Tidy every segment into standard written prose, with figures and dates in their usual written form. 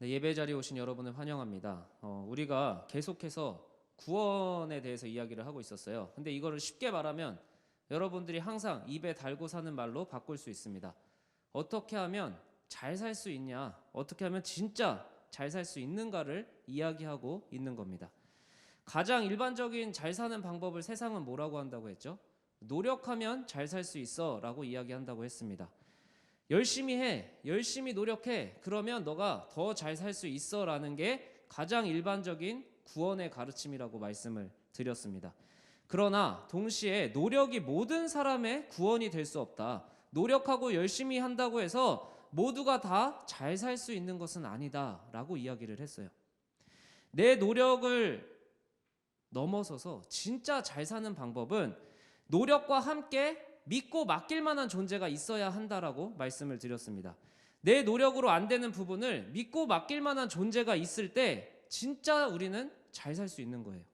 네, 예배 자리에 오신 여러분을 환영합니다. 우리가 계속해서 구원에 대해서 이야기를 하고 있었어요. 근데 이거를 쉽게 말하면 여러분들이 항상 입에 달고 사는 말로 바꿀 수 있습니다. 어떻게 하면 잘 살 수 있냐? 어떻게 하면 진짜 잘 살 수 있는가를 이야기하고 있는 겁니다. 가장 일반적인 잘 사는 방법을 세상은 뭐라고 한다고 했죠? 노력하면 잘 살 수 있어 라고 이야기한다고 했습니다. 열심히 해, 열심히 노력해, 그러면 너가 더 잘 살 수 있어 라는 게 가장 일반적인 구원의 가르침이라고 말씀을 드렸습니다. 그러나 동시에 노력이 모든 사람의 구원이 될 수 없다. 노력하고 열심히 한다고 해서 모두가 다 잘 살 수 있는 것은 아니다 라고 이야기를 했어요. 내 노력을 넘어서서 진짜 잘 사는 방법은 노력과 함께 믿고 맡길 만한 존재가 있어야 한다라고 말씀을 드렸습니다. 내 노력으로 안 되는 부분을 믿고 맡길 만한 존재가 있을 때 진짜 우리는 잘 살 수 있는 거예요.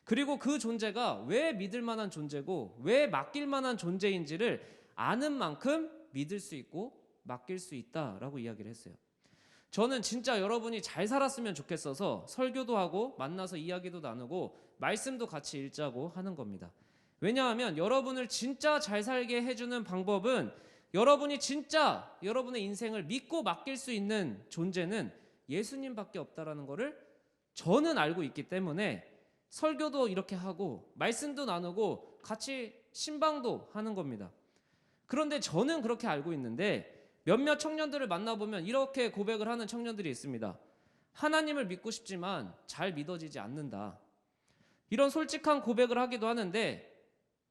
그리고 그 존재가 왜 믿을 만한 존재고 왜 맡길 만한 존재인지를 아는 만큼 믿을 수 있고 맡길 수 있다라고 이야기를 했어요. 저는 진짜 여러분이 잘 살았으면 좋겠어서 설교도 하고 만나서 이야기도 나누고 말씀도 같이 읽자고 하는 겁니다. 왜냐하면 여러분을 진짜 잘 살게 해주는 방법은 여러분이 진짜 여러분의 인생을 믿고 맡길 수 있는 존재는 예수님밖에 없다라는 것을 저는 알고 있기 때문에 설교도 이렇게 하고 말씀도 나누고 같이 신방도 하는 겁니다. 그런데 저는 그렇게 알고 있는데 몇몇 청년들을 만나보면 이렇게 고백을 하는 청년들이 있습니다. 하나님을 믿고 싶지만 잘 믿어지지 않는다. 이런 솔직한 고백을 하기도 하는데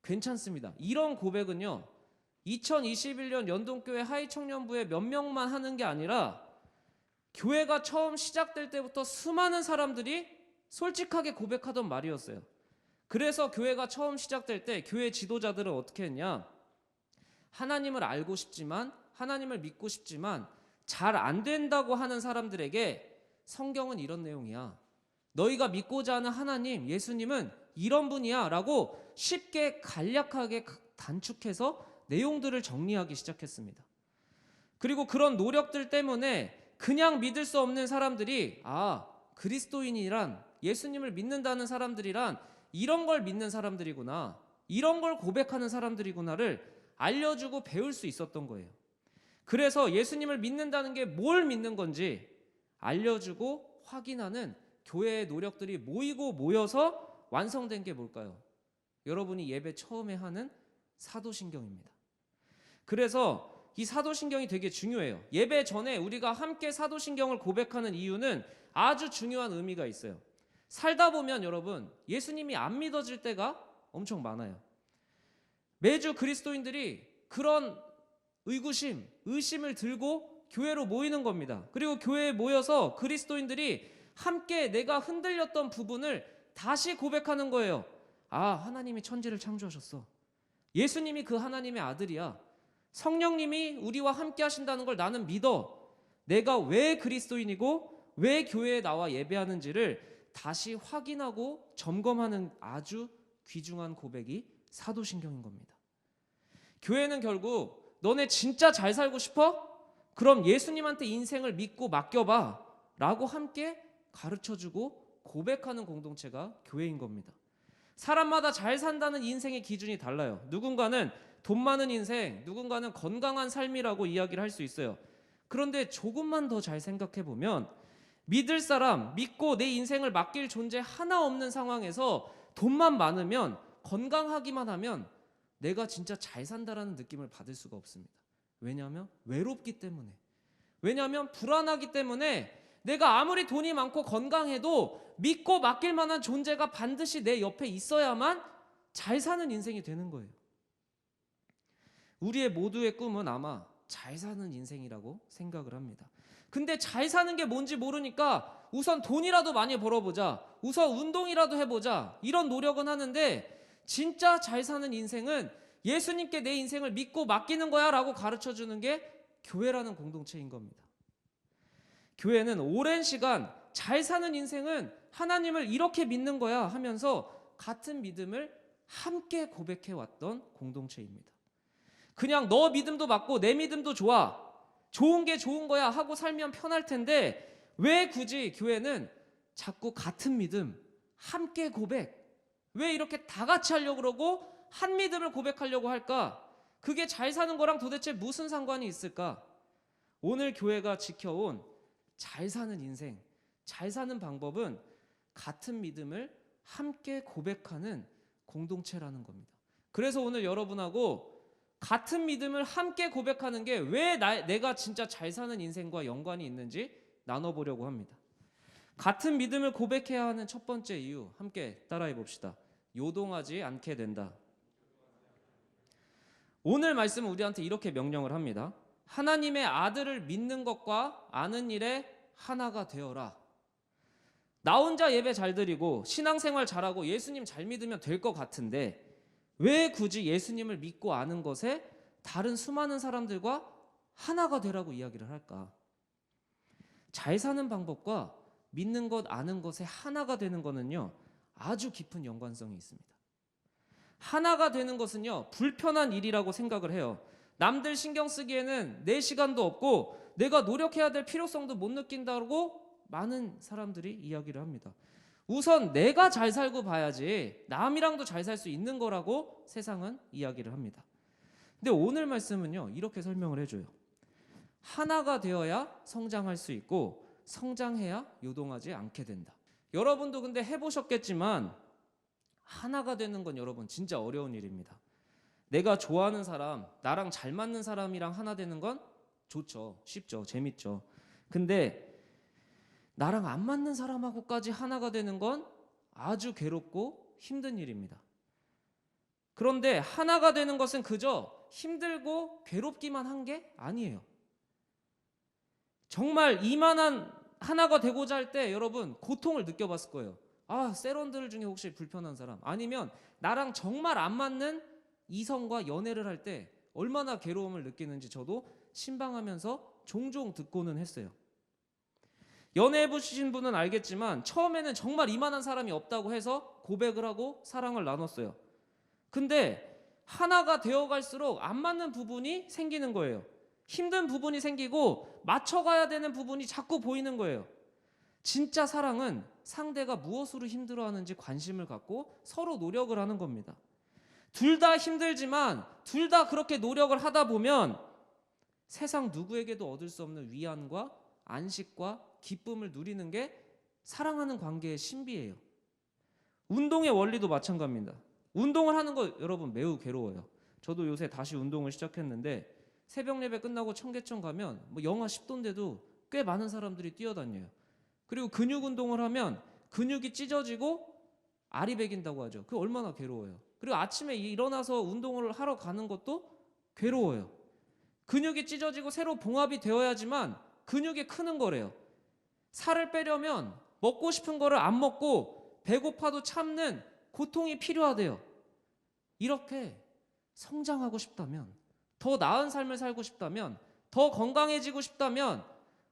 괜찮습니다. 이런 고백은요 2021년 연동교회 하이청년부의 몇 명만 하는 게 아니라 교회가 처음 시작될 때부터 수많은 사람들이 솔직하게 고백하던 말이었어요. 그래서 교회가 처음 시작될 때 교회 지도자들은 어떻게 했냐, 하나님을 알고 싶지만 하나님을 믿고 싶지만 잘 안 된다고 하는 사람들에게 성경은 이런 내용이야, 너희가 믿고자 하는 하나님 예수님은 이런 분이야 라고 쉽게 간략하게 단축해서 내용들을 정리하기 시작했습니다. 그리고 그런 노력들 때문에 그냥 믿을 수 없는 사람들이 그리스도인이란, 예수님을 믿는다는 사람들이란 이런 걸 믿는 사람들이구나, 이런 걸 고백하는 사람들이구나를 알려주고 배울 수 있었던 거예요. 그래서 예수님을 믿는다는 게 뭘 믿는 건지 알려주고 확인하는 교회의 노력들이 모이고 모여서 완성된 게 뭘까요? 여러분이 예배 처음에 하는 사도신경입니다. 그래서 이 사도신경이 되게 중요해요. 예배 전에 우리가 함께 사도신경을 고백하는 이유는 아주 중요한 의미가 있어요. 살다 보면 여러분 예수님이 안 믿어질 때가 엄청 많아요. 매주 그리스도인들이 그런 의구심, 의심을 들고 교회로 모이는 겁니다. 그리고 교회에 모여서 그리스도인들이 함께 내가 흔들렸던 부분을 다시 고백하는 거예요. 하나님이 천지를 창조하셨어. 예수님이 그 하나님의 아들이야. 성령님이 우리와 함께 하신다는 걸 나는 믿어. 내가 왜 그리스도인이고 왜 교회에 나와 예배하는지를 다시 확인하고 점검하는 아주 귀중한 고백이 사도신경인 겁니다. 교회는 결국 너네 진짜 잘 살고 싶어? 그럼 예수님한테 인생을 믿고 맡겨봐 라고 함께 가르쳐주고 고백하는 공동체가 교회인 겁니다. 사람마다 잘 산다는 인생의 기준이 달라요. 누군가는 돈 많은 인생, 누군가는 건강한 삶이라고 이야기를 할 수 있어요. 그런데 조금만 더 잘 생각해 보면 믿을 사람, 믿고 내 인생을 맡길 존재 하나 없는 상황에서 돈만 많으면, 건강하기만 하면 내가 진짜 잘 산다라는 느낌을 받을 수가 없습니다. 왜냐하면 외롭기 때문에, 왜냐하면 불안하기 때문에 내가 아무리 돈이 많고 건강해도 믿고 맡길 만한 존재가 반드시 내 옆에 있어야만 잘 사는 인생이 되는 거예요. 우리의 모두의 꿈은 아마 잘 사는 인생이라고 생각을 합니다. 근데 잘 사는 게 뭔지 모르니까 우선 돈이라도 많이 벌어보자, 우선 운동이라도 해보자, 이런 노력은 하는데 진짜 잘 사는 인생은 예수님께 내 인생을 믿고 맡기는 거야 라고 가르쳐주는 게 교회라는 공동체인 겁니다. 교회는 오랜 시간 잘 사는 인생은 하나님을 이렇게 믿는 거야 하면서 같은 믿음을 함께 고백해왔던 공동체입니다. 그냥 너 믿음도 맞고 내 믿음도 좋아, 좋은 게 좋은 거야 하고 살면 편할 텐데 왜 굳이 교회는 자꾸 같은 믿음, 함께 고백, 왜 이렇게 다 같이 하려고 그러고 한 믿음을 고백하려고 할까? 그게 잘 사는 거랑 도대체 무슨 상관이 있을까? 오늘 교회가 지켜온 잘 사는 인생, 잘 사는 방법은 같은 믿음을 함께 고백하는 공동체라는 겁니다. 그래서 오늘 여러분하고 같은 믿음을 함께 고백하는 게 왜 내가 진짜 잘 사는 인생과 연관이 있는지 나눠보려고 합니다. 같은 믿음을 고백해야 하는 첫 번째 이유, 함께 따라해 봅시다. 요동하지 않게 된다. 오늘 말씀은 우리한테 이렇게 명령을 합니다. 하나님의 아들을 믿는 것과 아는 일에 하나가 되어라. 나 혼자 예배 잘 드리고 신앙생활 잘하고 예수님 잘 믿으면 될 것 같은데 왜 굳이 예수님을 믿고 아는 것에 다른 수많은 사람들과 하나가 되라고 이야기를 할까? 잘 사는 방법과 믿는 것, 아는 것에 하나가 되는 것은요, 아주 깊은 연관성이 있습니다. 하나가 되는 것은요, 불편한 일이라고 생각을 해요. 남들 신경 쓰기에는 내 시간도 없고 내가 노력해야 될 필요성도 못 느낀다고 많은 사람들이 이야기를 합니다. 우선 내가 잘 살고 봐야지 남이랑도 잘 살 수 있는 거라고 세상은 이야기를 합니다. 근데 오늘 말씀은요, 이렇게 설명을 해줘요. 하나가 되어야 성장할 수 있고 성장해야 요동하지 않게 된다. 여러분도 근데 해보셨겠지만 하나가 되는 건 여러분 진짜 어려운 일입니다. 내가 좋아하는 사람, 나랑 잘 맞는 사람이랑 하나 되는 건 좋죠. 쉽죠. 재밌죠. 근데 나랑 안 맞는 사람하고까지 하나가 되는 건 아주 괴롭고 힘든 일입니다. 그런데 하나가 되는 것은 그저 힘들고 괴롭기만 한 게 아니에요. 정말 이만한 하나가 되고자 할 때 여러분 고통을 느껴봤을 거예요. 아, 세런들 중에 혹시 불편한 사람, 아니면 나랑 정말 안 맞는 이성과 연애를 할 때 얼마나 괴로움을 느끼는지 저도 신방하면서 종종 듣고는 했어요. 연애해보신 분은 알겠지만 처음에는 정말 이만한 사람이 없다고 해서 고백을 하고 사랑을 나눴어요. 근데 하나가 되어갈수록 안 맞는 부분이 생기는 거예요. 힘든 부분이 생기고 맞춰가야 되는 부분이 자꾸 보이는 거예요. 진짜 사랑은 상대가 무엇으로 힘들어하는지 관심을 갖고 서로 노력을 하는 겁니다. 둘 다 힘들지만 둘 다 그렇게 노력을 하다 보면 세상 누구에게도 얻을 수 없는 위안과 안식과 기쁨을 누리는 게 사랑하는 관계의 신비예요. 운동의 원리도 마찬가지입니다. 운동을 하는 거 여러분 매우 괴로워요. 저도 요새 다시 운동을 시작했는데 새벽 예배 끝나고 청계천 가면 뭐 영하 10도인데도 꽤 많은 사람들이 뛰어다녀요. 그리고 근육 운동을 하면 근육이 찢어지고 알이 배긴다고 하죠. 그게 얼마나 괴로워요. 그리고 아침에 일어나서 운동을 하러 가는 것도 괴로워요. 근육이 찢어지고 새로 봉합이 되어야지만 근육이 크는 거래요. 살을 빼려면 먹고 싶은 거를 안 먹고 배고파도 참는 고통이 필요하대요. 이렇게 성장하고 싶다면, 더 나은 삶을 살고 싶다면, 더 건강해지고 싶다면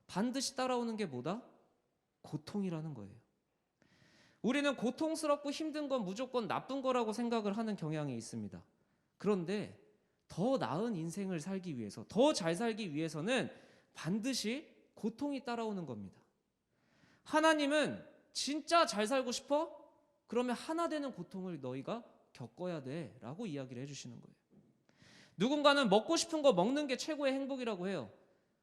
반드시 따라오는 게 뭐다? 고통이라는 거예요. 우리는 고통스럽고 힘든 건 무조건 나쁜 거라고 생각을 하는 경향이 있습니다. 그런데 더 나은 인생을 살기 위해서, 더 잘 살기 위해서는 반드시 고통이 따라오는 겁니다. 하나님은 진짜 잘 살고 싶어? 그러면 하나 되는 고통을 너희가 겪어야 돼 라고 이야기를 해주시는 거예요. 누군가는 먹고 싶은 거 먹는 게 최고의 행복이라고 해요.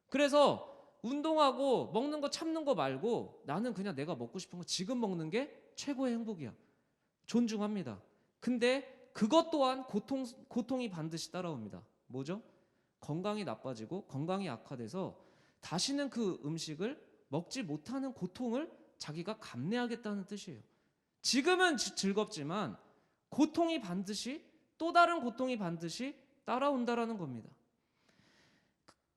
그래서 운동하고 먹는 거 참는 거 말고 나는 그냥 내가 먹고 싶은 거 지금 먹는 게 최고의 행복이야. 존중합니다. 근데 그것 또한 고통이 반드시 따라옵니다. 뭐죠? 건강이 나빠지고 건강이 악화돼서 다시는 그 음식을 먹지 못하는 고통을 자기가 감내하겠다는 뜻이에요. 지금은 즐겁지만 고통이 반드시, 또 다른 고통이 반드시 따라온다라는 겁니다.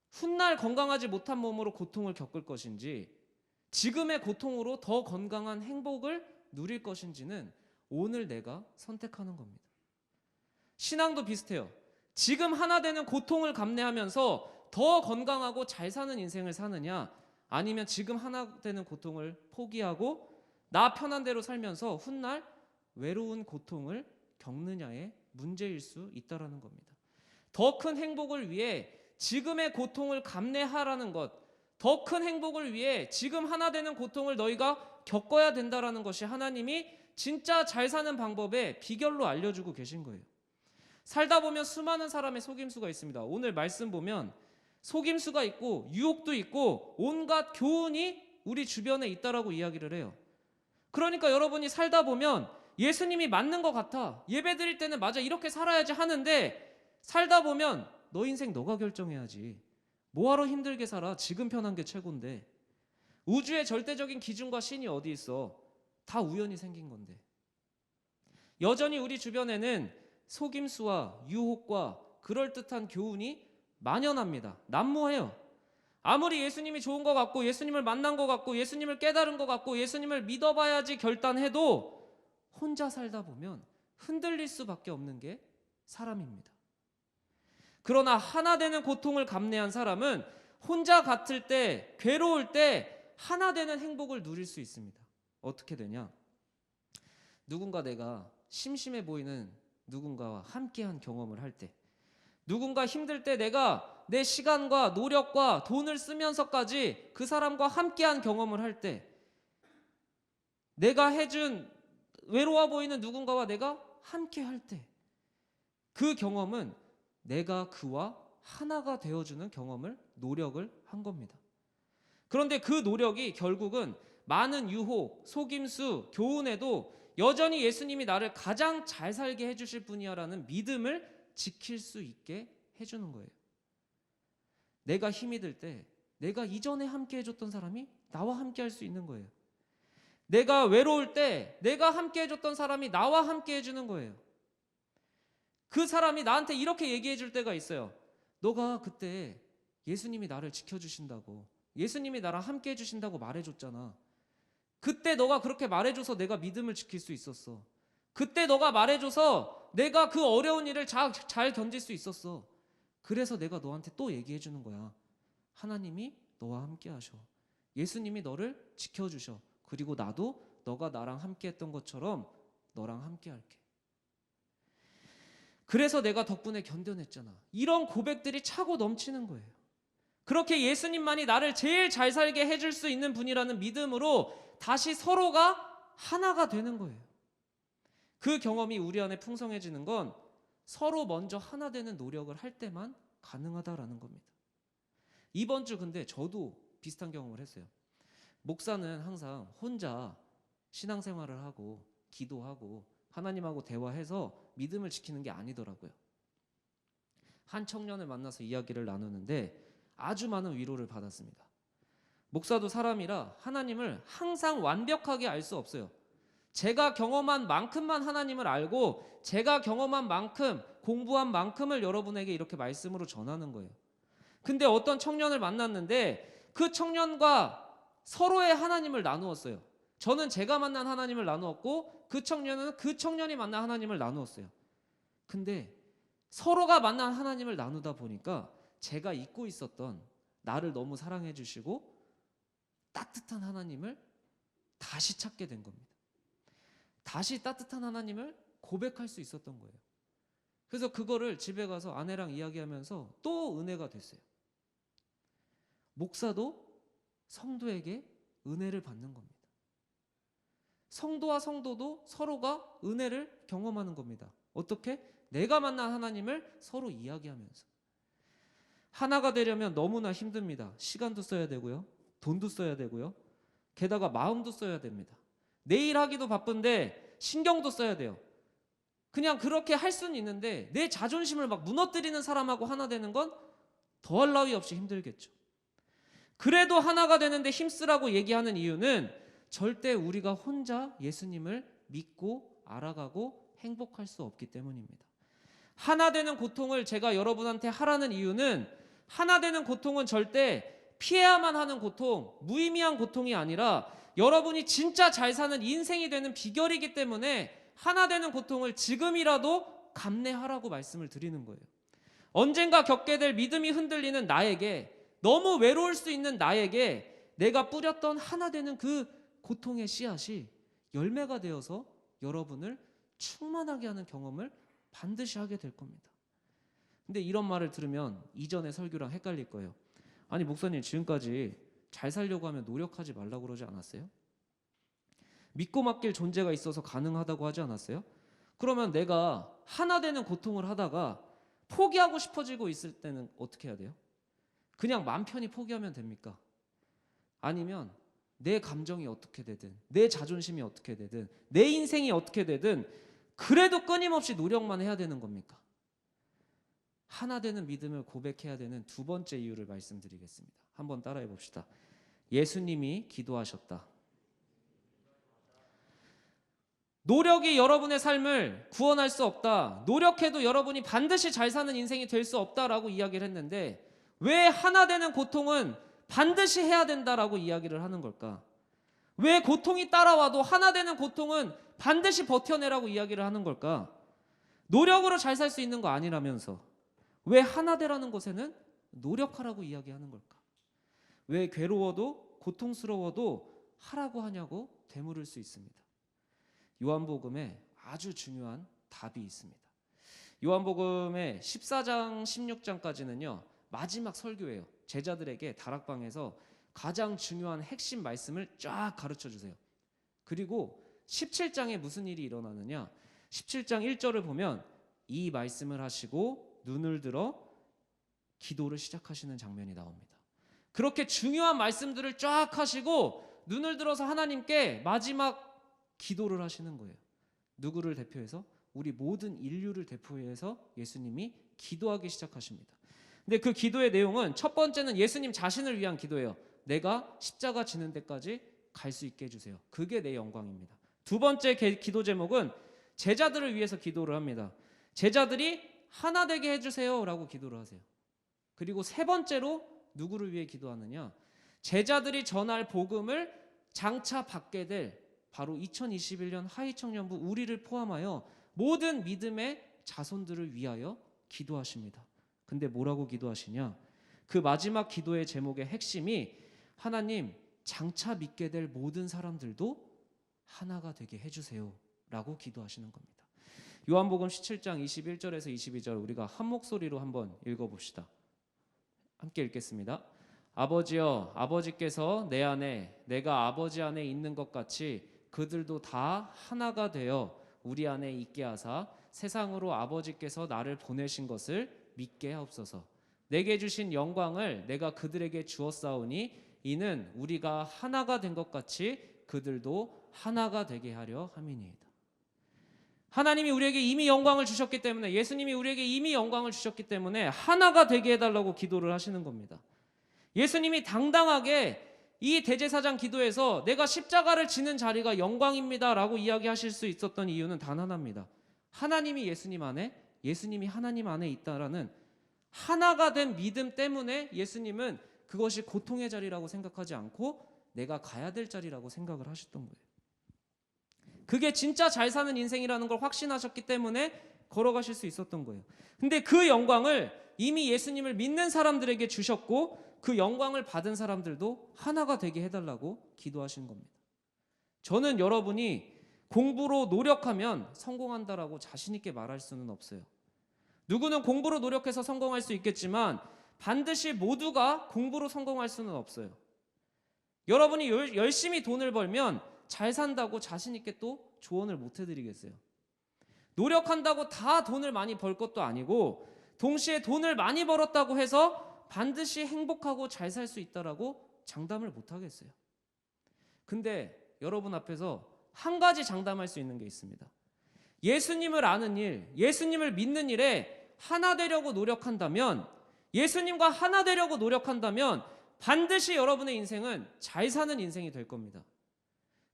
훗날 건강하지 못한 몸으로 고통을 겪을 것인지 지금의 고통으로 더 건강한 행복을 누릴 것인지는 오늘 내가 선택하는 겁니다. 신앙도 비슷해요. 지금 하나 되는 고통을 감내하면서 더 건강하고 잘 사는 인생을 사느냐, 아니면 지금 하나 되는 고통을 포기하고 나 편한 대로 살면서 훗날 외로운 고통을 겪느냐의 문제일 수 있다라는 겁니다. 더 큰 행복을 위해 지금의 고통을 감내하라는 것, 더 큰 행복을 위해 지금 하나 되는 고통을 너희가 겪어야 된다라는 것이 하나님이 진짜 잘 사는 방법의 비결로 알려주고 계신 거예요. 살다 보면 수많은 사람의 속임수가 있습니다. 오늘 말씀 보면 속임수가 있고 유혹도 있고 온갖 교훈이 우리 주변에 있다라고 이야기를 해요. 그러니까 여러분이 살다 보면 예수님이 맞는 것 같아. 예배 드릴 때는 맞아, 이렇게 살아야지 하는데 살다 보면 너 인생 너가 결정해야지. 뭐하러 힘들게 살아? 지금 편한 게 최고인데. 우주의 절대적인 기준과 신이 어디 있어? 다 우연히 생긴 건데. 여전히 우리 주변에는 속임수와 유혹과 그럴듯한 교훈이 만연합니다. 난무해요. 아무리 예수님이 좋은 것 같고 예수님을 만난 것 같고 예수님을 깨달은 것 같고 예수님을 믿어봐야지 결단해도 혼자 살다 보면 흔들릴 수밖에 없는 게 사람입니다. 그러나 하나 되는 고통을 감내한 사람은 혼자 같을 때, 괴로울 때 하나 되는 행복을 누릴 수 있습니다. 어떻게 되냐? 누군가 내가 심심해 보이는 누군가와 함께한 경험을 할 때, 누군가 힘들 때 내가 내 시간과 노력과 돈을 쓰면서까지 그 사람과 함께한 경험을 할 때, 내가 해준 외로워 보이는 누군가와 내가 함께 할 때, 그 경험은 내가 그와 하나가 되어주는 경험을, 노력을 한 겁니다. 그런데 그 노력이 결국은 많은 유혹, 속임수, 교훈에도 여전히 예수님이 나를 가장 잘 살게 해주실 분이야라는 믿음을 지킬 수 있게 해주는 거예요. 내가 힘이 들 때 내가 이전에 함께 해줬던 사람이 나와 함께 할 수 있는 거예요. 내가 외로울 때 내가 함께 해줬던 사람이 나와 함께 해주는 거예요. 그 사람이 나한테 이렇게 얘기해 줄 때가 있어요. 너가 그때 예수님이 나를 지켜주신다고, 예수님이 나랑 함께 해주신다고 말해줬잖아. 그때 너가 그렇게 말해줘서 내가 믿음을 지킬 수 있었어. 그때 너가 말해줘서 내가 그 어려운 일을 잘 견딜 수 있었어. 그래서 내가 너한테 또 얘기해 주는 거야. 하나님이 너와 함께 하셔. 예수님이 너를 지켜주셔. 그리고 나도 너가 나랑 함께 했던 것처럼 너랑 함께 할게. 그래서 내가 덕분에 견뎌냈잖아. 이런 고백들이 차고 넘치는 거예요. 그렇게 예수님만이 나를 제일 잘 살게 해줄 수 있는 분이라는 믿음으로 다시 서로가 하나가 되는 거예요. 그 경험이 우리 안에 풍성해지는 건 서로 먼저 하나 되는 노력을 할 때만 가능하다라는 겁니다. 이번 주 근데 저도 비슷한 경험을 했어요. 목사는 항상 혼자 신앙생활을 하고 기도하고 하나님하고 대화해서 믿음을 지키는 게 아니더라고요. 한 청년을 만나서 이야기를 나누는데 아주 많은 위로를 받았습니다. 목사도 사람이라 하나님을 항상 완벽하게 알 수 없어요. 제가 경험한 만큼만 하나님을 알고 제가 경험한 만큼, 공부한 만큼을 여러분에게 이렇게 말씀으로 전하는 거예요. 근데 어떤 청년을 만났는데 그 청년과 서로의 하나님을 나누었어요. 저는 제가 만난 하나님을 나누었고 그 청년은 그 청년이 만난 하나님을 나누었어요. 근데 서로가 만난 하나님을 나누다 보니까 제가 잊고 있었던, 나를 너무 사랑해 주시고 따뜻한 하나님을 다시 찾게 된 겁니다. 다시 따뜻한 하나님을 고백할 수 있었던 거예요. 그래서 그거를 집에 가서 아내랑 이야기하면서 또 은혜가 됐어요. 목사도 성도에게 은혜를 받는 겁니다. 성도와 성도도 서로가 은혜를 경험하는 겁니다. 어떻게? 내가 만난 하나님을 서로 이야기하면서. 하나가 되려면 너무나 힘듭니다. 시간도 써야 되고요. 돈도 써야 되고요. 게다가 마음도 써야 됩니다. 내일 하기도 바쁜데 신경도 써야 돼요. 그냥 그렇게 할 수는 있는데 내 자존심을 막 무너뜨리는 사람하고 하나 되는 건 더할 나위 없이 힘들겠죠. 그래도 하나가 되는데 힘쓰라고 얘기하는 이유는 절대 우리가 혼자 예수님을 믿고 알아가고 행복할 수 없기 때문입니다. 하나 되는 고통을 제가 여러분한테 하라는 이유는, 하나 되는 고통은 절대 피해야만 하는 고통, 무의미한 고통이 아니라 여러분이 진짜 잘 사는 인생이 되는 비결이기 때문에 하나 되는 고통을 지금이라도 감내하라고 말씀을 드리는 거예요. 언젠가 겪게 될 믿음이 흔들리는 나에게, 너무 외로울 수 있는 나에게 내가 뿌렸던 하나 되는 그 고통의 씨앗이 열매가 되어서 여러분을 충만하게 하는 경험을 반드시 하게 될 겁니다. 근데 이런 말을 들으면 이전의 설교랑 헷갈릴 거예요. 아니 목사님, 지금까지 잘 살려고 하면 노력하지 말라고 그러지 않았어요? 믿고 맡길 존재가 있어서 가능하다고 하지 않았어요? 그러면 내가 하나 되는 고통을 하다가 포기하고 싶어지고 있을 때는 어떻게 해야 돼요? 그냥 맘 편히 포기하면 됩니까? 아니면 내 감정이 어떻게 되든, 내 자존심이 어떻게 되든, 내 인생이 어떻게 되든 그래도 끊임없이 노력만 해야 되는 겁니까? 하나 되는 믿음을 고백해야 되는 두 번째 이유를 말씀드리겠습니다. 한번 따라해 봅시다. 예수님이 기도하셨다. 노력이 여러분의 삶을 구원할 수 없다. 노력해도 여러분이 반드시 잘 사는 인생이 될 수 없다라고 이야기를 했는데 왜 하나 되는 고통은 반드시 해야 된다라고 이야기를 하는 걸까? 왜 고통이 따라와도 하나 되는 고통은 반드시 버텨내라고 이야기를 하는 걸까? 노력으로 잘 살 수 있는 거 아니라면서 왜 하나 되라는 것에는 노력하라고 이야기하는 걸까? 왜 괴로워도 고통스러워도 하라고 하냐고 되물을 수 있습니다. 요한복음에 아주 중요한 답이 있습니다. 요한복음의 14장 16장까지는요 마지막 설교예요. 제자들에게 다락방에서 가장 중요한 핵심 말씀을 쫙 가르쳐 주세요. 그리고 17장에 무슨 일이 일어나느냐, 17장 1절을 보면 이 말씀을 하시고 눈을 들어 기도를 시작하시는 장면이 나옵니다. 그렇게 중요한 말씀들을 쫙 하시고 눈을 들어서 하나님께 마지막 기도를 하시는 거예요. 누구를 대표해서? 우리 모든 인류를 대표해서 예수님이 기도하기 시작하십니다. 근데 그 기도의 내용은 첫 번째는 예수님 자신을 위한 기도예요. 내가 십자가 지는 데까지 갈 수 있게 해주세요. 그게 내 영광입니다. 두 번째 기도 제목은 제자들을 위해서 기도를 합니다. 제자들이 하나 되게 해주세요 라고 기도를 하세요. 그리고 세 번째로 누구를 위해 기도하느냐, 제자들이 전할 복음을 장차 받게 될 바로 2021년 하이청년부 우리를 포함하여 모든 믿음의 자손들을 위하여 기도하십니다. 근데 뭐라고 기도하시냐, 그 마지막 기도의 제목의 핵심이 하나님 장차 믿게 될 모든 사람들도 하나가 되게 해주세요 라고 기도하시는 겁니다. 요한복음 17장 21절에서 22절 우리가 한 목소리로 한번 읽어봅시다. 함께 읽겠습니다. 아버지여, 아버지께서 내 안에 내가 아버지 안에 있는 것 같이 그들도 다 하나가 되어 우리 안에 있게 하사 세상으로 아버지께서 나를 보내신 것을 믿게 하옵소서. 내게 주신 영광을 내가 그들에게 주었사오니 이는 우리가 하나가 된 것 같이 그들도 하나가 되게 하려 함이니이다. 하나님이 우리에게 이미 영광을 주셨기 때문에, 예수님이 우리에게 이미 영광을 주셨기 때문에 하나가 되게 해달라고 기도를 하시는 겁니다. 예수님이 당당하게 이 대제사장 기도에서 내가 십자가를 지는 자리가 영광입니다 라고 이야기하실 수 있었던 이유는 단 하나입니다. 하나님이 예수님 안에, 예수님이 하나님 안에 있다라는 하나가 된 믿음 때문에 예수님은 그것이 고통의 자리라고 생각하지 않고 내가 가야 될 자리라고 생각을 하셨던 거예요. 그게 진짜 잘 사는 인생이라는 걸 확신하셨기 때문에 걸어가실 수 있었던 거예요. 근데 그 영광을 이미 예수님을 믿는 사람들에게 주셨고 그 영광을 받은 사람들도 하나가 되게 해달라고 기도하신 겁니다. 저는 여러분이 공부로 노력하면 성공한다라고 자신 있게 말할 수는 없어요. 누구는 공부로 노력해서 성공할 수 있겠지만 반드시 모두가 공부로 성공할 수는 없어요. 여러분이 열심히 돈을 벌면 잘 산다고 자신 있게 또 조언을 못 해드리겠어요. 노력한다고 다 돈을 많이 벌 것도 아니고 동시에 돈을 많이 벌었다고 해서 반드시 행복하고 잘 살 수 있다라고 장담을 못 하겠어요. 근데 여러분 앞에서 한 가지 장담할 수 있는 게 있습니다. 예수님을 아는 일, 예수님을 믿는 일에 하나 되려고 노력한다면, 예수님과 하나 되려고 노력한다면 반드시 여러분의 인생은 잘 사는 인생이 될 겁니다.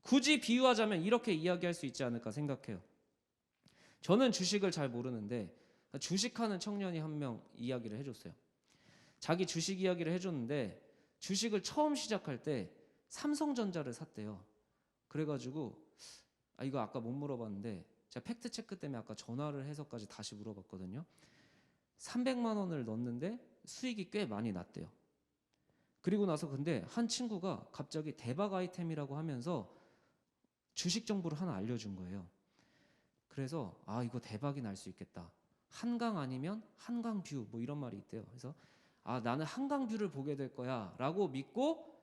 굳이 비유하자면 이렇게 이야기할 수 있지 않을까 생각해요. 저는 주식을 잘 모르는데 주식하는 청년이 한 명 이야기를 해줬어요. 자기 주식 이야기를 해줬는데 주식을 처음 시작할 때 삼성전자를 샀대요. 그래가지고 이거 아까 못 물어봤는데 제가 팩트 체크 때문에 아까 전화를 해서까지 다시 물어봤거든요. 300만 원을 넣었는데 수익이 꽤 많이 났대요. 그리고 나서 근데 한 친구가 갑자기 대박 아이템이라고 하면서 주식 정보를 하나 알려준 거예요. 그래서 이거 대박이 날 수 있겠다. 한강 아니면 한강뷰 뭐 이런 말이 있대요. 그래서 나는 한강뷰를 보게 될 거야 라고 믿고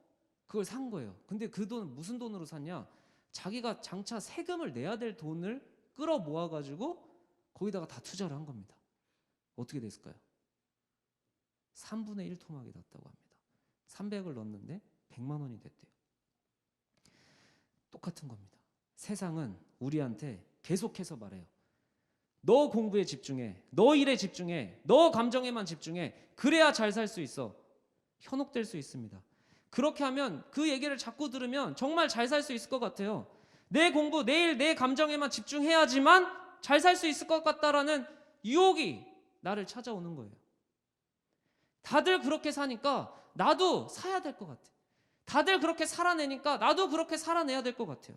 그걸 산 거예요. 근데 그 돈은 무슨 돈으로 샀냐? 자기가 장차 세금을 내야 될 돈을 끌어 모아가지고 거기다가 다 투자를 한 겁니다. 어떻게 됐을까요? 3분의 1 토막이 났다고 합니다. 300을 넣었는데 100만 원이 됐대요. 똑같은 겁니다. 세상은 우리한테 계속해서 말해요. 너 공부에 집중해. 너 일에 집중해. 너 감정에만 집중해. 그래야 잘 살 수 있어. 현혹될 수 있습니다. 그렇게 하면 그 얘기를 자꾸 들으면 정말 잘 살 수 있을 것 같아요. 내 공부, 내 일, 내 감정에만 집중해야지만 잘 살 수 있을 것 같다라는 유혹이 나를 찾아오는 거예요. 다들 그렇게 사니까 나도 사야 될 것 같아. 다들 그렇게 살아내니까 나도 그렇게 살아내야 될 것 같아요.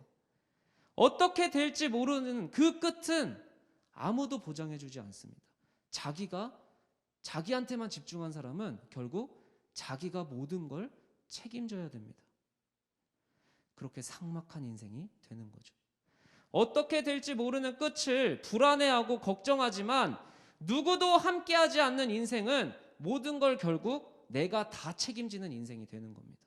어떻게 될지 모르는 그 끝은 아무도 보장해주지 않습니다. 자기한테만 집중한 사람은 결국 자기가 모든 걸 책임져야 됩니다. 그렇게 삭막한 인생이 되는 거죠. 어떻게 될지 모르는 끝을 불안해하고 걱정하지만 누구도 함께하지 않는 인생은 모든 걸 결국 내가 다 책임지는 인생이 되는 겁니다.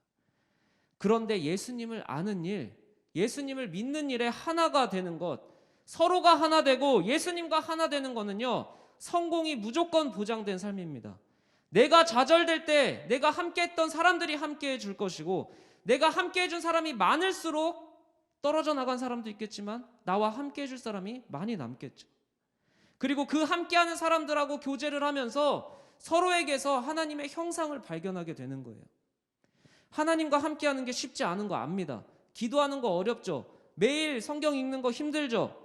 그런데 예수님을 아는 일, 예수님을 믿는 일에 하나가 되는 것, 서로가 하나 되고 예수님과 하나 되는 거는요, 성공이 무조건 보장된 삶입니다. 내가 좌절될 때 내가 함께했던 사람들이 함께해 줄 것이고, 내가 함께해 준 사람이 많을수록 떨어져 나간 사람도 있겠지만 나와 함께해 줄 사람이 많이 남겠죠. 그리고 그 함께하는 사람들하고 교제를 하면서 서로에게서 하나님의 형상을 발견하게 되는 거예요. 하나님과 함께하는 게 쉽지 않은 거 압니다. 기도하는 거 어렵죠. 매일 성경 읽는 거 힘들죠.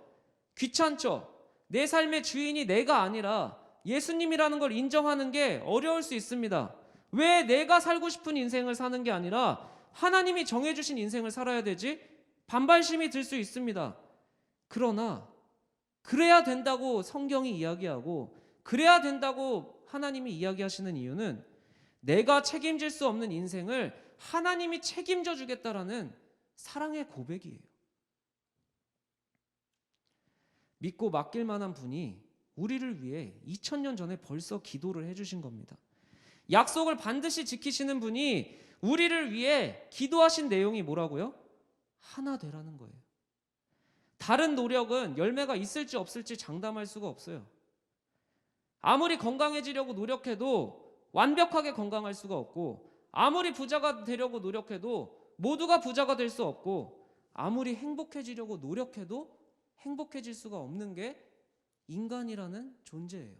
귀찮죠. 내 삶의 주인이 내가 아니라 예수님이라는 걸 인정하는 게 어려울 수 있습니다. 왜 내가 살고 싶은 인생을 사는 게 아니라 하나님이 정해주신 인생을 살아야 되지? 반발심이 들 수 있습니다. 그러나 그래야 된다고 성경이 이야기하고 그래야 된다고 하나님이 이야기하시는 이유는 내가 책임질 수 없는 인생을 하나님이 책임져 주겠다라는 사랑의 고백이에요. 믿고 맡길 만한 분이 우리를 위해 2000년 전에 벌써 기도를 해주신 겁니다. 약속을 반드시 지키시는 분이 우리를 위해 기도하신 내용이 뭐라고요? 하나 되라는 거예요. 다른 노력은 열매가 있을지 없을지 장담할 수가 없어요. 아무리 건강해지려고 노력해도 완벽하게 건강할 수가 없고, 아무리 부자가 되려고 노력해도 모두가 부자가 될 수 없고, 아무리 행복해지려고 노력해도 행복해질 수가 없는 게 인간이라는 존재예요.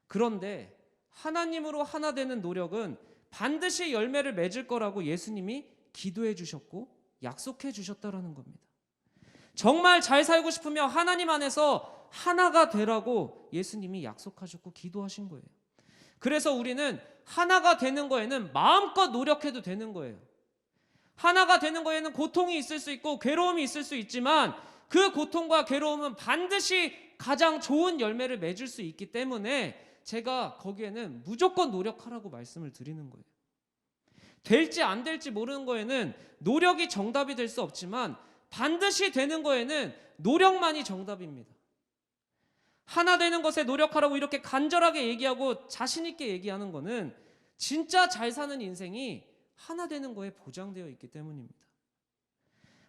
그런데 하나님으로 하나 되는 노력은 반드시 열매를 맺을 거라고 예수님이 기도해 주셨고 약속해 주셨다라는 겁니다. 정말 잘 살고 싶으면 하나님 안에서 하나가 되라고 예수님이 약속하셨고 기도하신 거예요. 그래서 우리는 하나가 되는 거에는 마음껏 노력해도 되는 거예요. 하나가 되는 거에는 고통이 있을 수 있고 괴로움이 있을 수 있지만 그 고통과 괴로움은 반드시 가장 좋은 열매를 맺을 수 있기 때문에 제가 거기에는 무조건 노력하라고 말씀을 드리는 거예요. 될지 안 될지 모르는 거에는 노력이 정답이 될 수 없지만 반드시 되는 거에는 노력만이 정답입니다. 하나 되는 것에 노력하라고 이렇게 간절하게 얘기하고 자신 있게 얘기하는 거는 진짜 잘 사는 인생이 하나 되는 거에 보장되어 있기 때문입니다.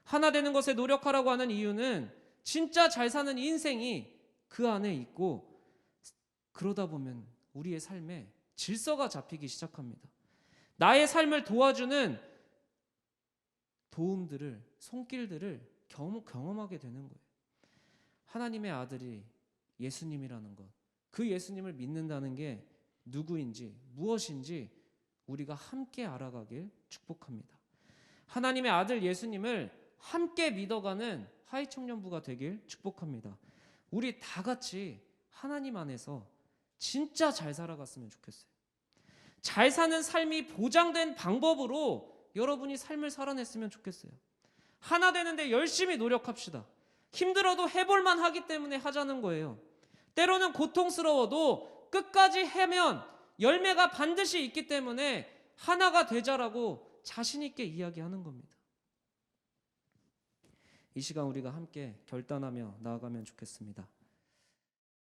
하나 되는 것에 노력하라고 하는 이유는 진짜 잘 사는 인생이 그 안에 있고, 그러다 보면 우리의 삶에 질서가 잡히기 시작합니다. 나의 삶을 도와주는 도움들을, 손길들을 경험하게 되는 거예요. 하나님의 아들이 예수님이라는 것, 그 예수님을 믿는다는 게 누구인지 무엇인지 우리가 함께 알아가길 축복합니다. 하나님의 아들 예수님을 함께 믿어가는 하이청년부가 되길 축복합니다. 우리 다 같이 하나님 안에서 진짜 잘 살아갔으면 좋겠어요. 잘 사는 삶이 보장된 방법으로 여러분이 삶을 살아냈으면 좋겠어요. 하나 되는데 열심히 노력합시다. 힘들어도 해볼만 하기 때문에 하자는 거예요. 때로는 고통스러워도 끝까지 하면 열매가 반드시 있기 때문에 하나가 되자라고 자신 있게 이야기하는 겁니다. 이 시간 우리가 함께 결단하며 나아가면 좋겠습니다.